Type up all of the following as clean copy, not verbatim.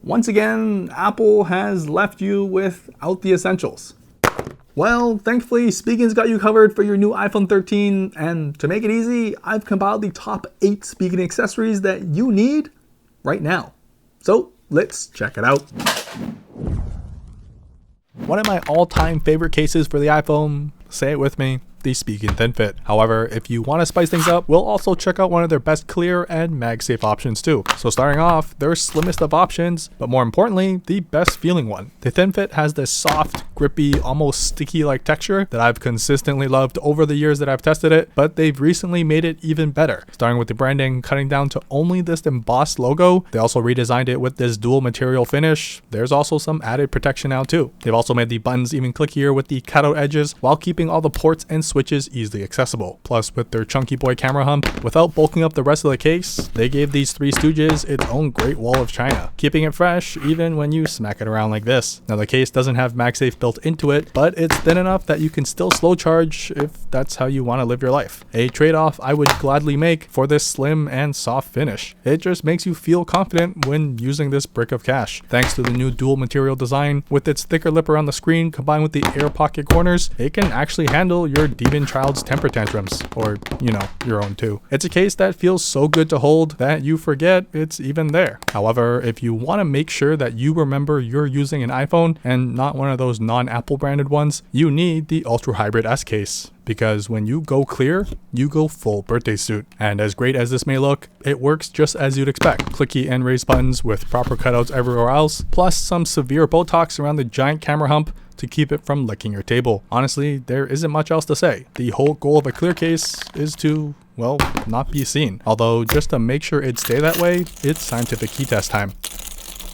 Once again, Apple has left you without the essentials. Well, thankfully, Spigen's got you covered for your new iPhone 13, and to make it easy, I've compiled the top 8 Spigen accessories that you need right now. So, let's check it out. One of my all-time favorite cases for the iPhone, say it with me, the Spigen Thin Fit. However, if you want to spice things up, we'll also check out one of their best clear and MagSafe options too. So starting off, their slimmest of options, but more importantly, the best feeling one. The Thin Fit has this soft, grippy, almost sticky-like texture that I've consistently loved over the years that I've tested it, but they've recently made it even better. Starting with the branding, cutting down to only this embossed logo. They also redesigned it with this dual material finish. There's also some added protection now too. They've also made the buttons even clickier with the cutout edges while keeping all the ports and switches easily accessible. Plus, with their chunky boy camera hump, without bulking up the rest of the case, they gave these three stooges its own great wall of china, keeping it fresh even when you smack it around like this. Now the case doesn't have MagSafe built into it, but it's thin enough that you can still slow charge if that's how you want to live your life. A trade-off I would gladly make for this slim and soft finish. It just makes you feel confident when using this brick of cash. Thanks to the new dual material design, with its thicker lip around the screen combined with the air pocket corners, it can actually handle your demon child's temper tantrums, or your own too. It's a case that feels so good to hold that you forget it's even there. However, if you want to make sure that you remember you're using an iPhone and not one of those non-Apple branded ones, you need the Ultra Hybrid S case. Because when you go clear, you go full birthday suit. And as great as this may look, it works just as you'd expect. Clicky and raised buttons with proper cutouts everywhere else, plus some severe Botox around the giant camera hump to keep it from licking your table. Honestly, there isn't much else to say. The whole goal of a clear case is to, well, not be seen. Although, just to make sure it stay that way, it's scientific key test time.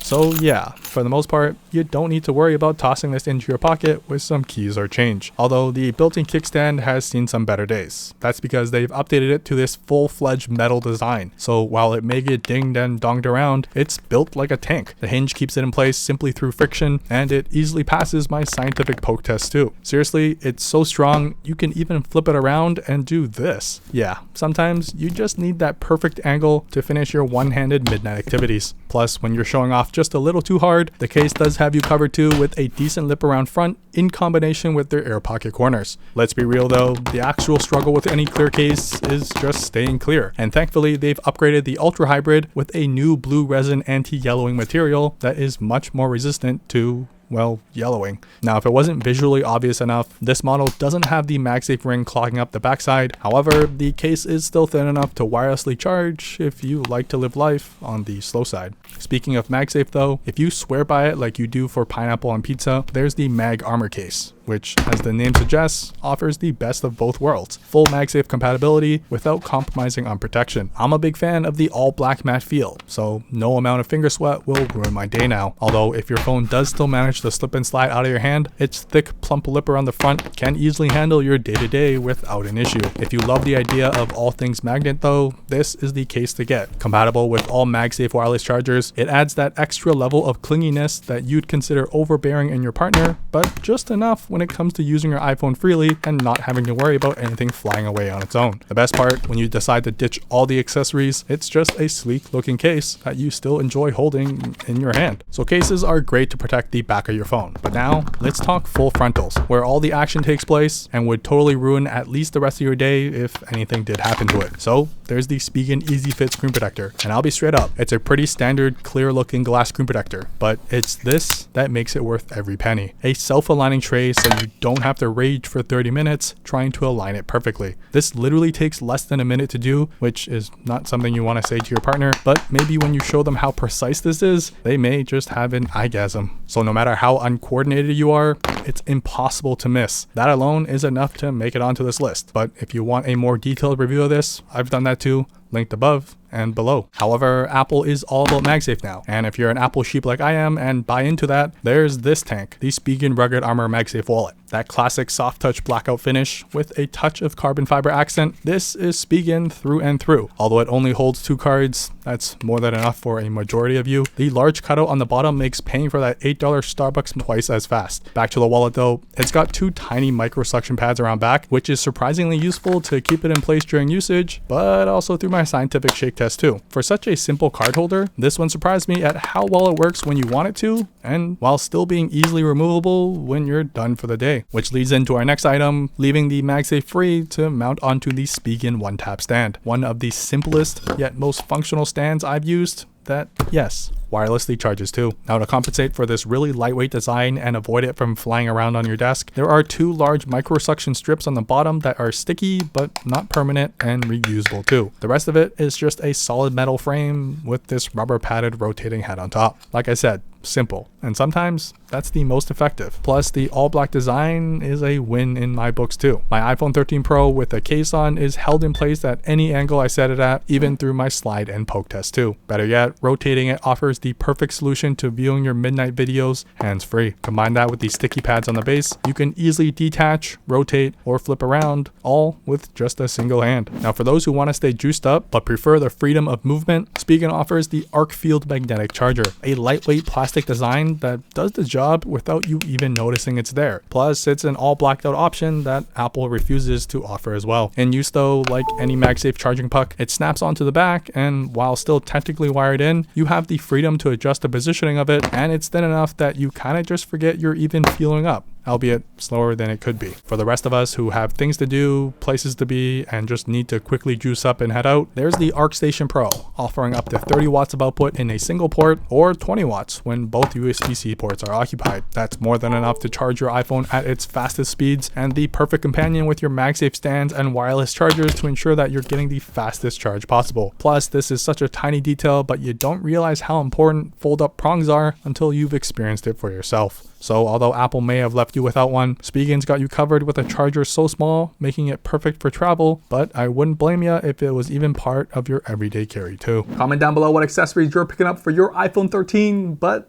So yeah, for the most part, you don't need to worry about tossing this into your pocket with some keys or change. Although the built-in kickstand has seen some better days. That's because they've updated it to this full-fledged metal design. So while it may get dinged and donged around, it's built like a tank. The hinge keeps it in place simply through friction, and it easily passes my scientific poke test too. Seriously, it's so strong, you can even flip it around and do this. Yeah, sometimes you just need that perfect angle to finish your one-handed midnight activities. Plus, when you're showing off just a little too hard, the case does have you covered too with a decent lip around front in combination with their air pocket corners. Let's be real though, the actual struggle with any clear case is just staying clear. And thankfully, they've upgraded the Ultra Hybrid with a new blue resin anti-yellowing material that is much more resistant to, well, yellowing. Now, if it wasn't visually obvious enough, this model doesn't have the MagSafe ring clogging up the backside. However, the case is still thin enough to wirelessly charge if you like to live life on the slow side. Speaking of MagSafe though, if you swear by it like you do for pineapple on pizza, there's the Mag Armor case, which, as the name suggests, offers the best of both worlds. Full MagSafe compatibility without compromising on protection. I'm a big fan of the all black matte feel, so no amount of finger sweat will ruin my day now. Although if your phone does still manage to slip and slide out of your hand, its thick plump lip around the front can easily handle your day-to-day without an issue. If you love the idea of all things magnet though, this is the case to get. Compatible with all MagSafe wireless chargers, it adds that extra level of clinginess that you'd consider overbearing in your partner, but just enough when it comes to using your iPhone freely and not having to worry about anything flying away on its own. The best part, when you decide to ditch all the accessories, it's just a sleek looking case that you still enjoy holding in your hand. So cases are great to protect the back of your phone. But now, let's talk full frontals, where all the action takes place and would totally ruin at least the rest of your day if anything did happen to it. So there's the Spigen Easy Fit screen protector, and I'll be straight up, it's a pretty standard clear looking glass screen protector, but it's this that makes it worth every penny. A self-aligning tray so you don't have to rage for 30 minutes trying to align it perfectly. This literally takes less than a minute to do, which is not something you want to say to your partner, but maybe when you show them how precise this is, they may just have an eyegasm. So no matter how uncoordinated you are, it's impossible to miss. That alone is enough to make it onto this list. But if you want a more detailed review of this, I've done that too, linked above and below. However, Apple is all about MagSafe now, and if you're an Apple sheep like I am and buy into that, there's this tank, the Spigen Rugged Armor MagSafe wallet. That classic soft touch blackout finish with a touch of carbon fiber accent. This is Spigen through and through. Although it only holds 2 cards, that's more than enough for a majority of you. The large cutout on the bottom makes paying for that $8 Starbucks twice as fast. Back to the wallet though, it's got 2 tiny micro suction pads around back, which is surprisingly useful to keep it in place during usage, but also through my scientific shake test too. For such a simple card holder, this one surprised me at how well it works when you want it to, and while still being easily removable when you're done for the day. Which leads into our next item, leaving the MagSafe free to mount onto the Spigen OneTap stand. One of the simplest yet most functional stands I've used that, yes, wirelessly charges too. Now, to compensate for this really lightweight design and avoid it from flying around on your desk, there are two large microsuction strips on the bottom that are sticky but not permanent and reusable too. The rest of it is just a solid metal frame with this rubber padded rotating head on top. Like I said, simple, and sometimes that's the most effective. Plus, the all black design is a win in my books too. My iPhone 13 Pro with a case on is held in place at any angle I set it at, even through my slide and poke test too. Better yet, rotating it offers the perfect solution to viewing your midnight videos hands-free. Combine that with the sticky pads on the base, you can easily detach, rotate, or flip around, all with just a single hand. Now, for those who want to stay juiced up but prefer the freedom of movement, Spigen offers the ArcField magnetic charger, a lightweight plastic design that does the job without you even noticing it's there. Plus, it's an all blacked out option that Apple refuses to offer as well. In use though, like any MagSafe charging puck, it snaps onto the back, and while still technically wired in, you have the freedom to adjust the positioning of it, and it's thin enough that you kind of just forget you're even fueling up, albeit slower than it could be. For the rest of us who have things to do, places to be, and just need to quickly juice up and head out, there's the ArcStation Pro, offering up to 30 watts of output in a single port, or 20 watts when both USB-C ports are occupied. That's more than enough to charge your iPhone at its fastest speeds, and the perfect companion with your MagSafe stands and wireless chargers to ensure that you're getting the fastest charge possible. Plus, this is such a tiny detail, but you don't realize how important fold-up prongs are until you've experienced it for yourself. So although Apple may have left you without one, Spigen's got you covered with a charger so small, making it perfect for travel, but I wouldn't blame you if it was even part of your everyday carry too. Comment down below what accessories you're picking up for your iPhone 13, but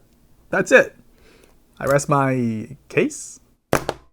that's it. I rest my case.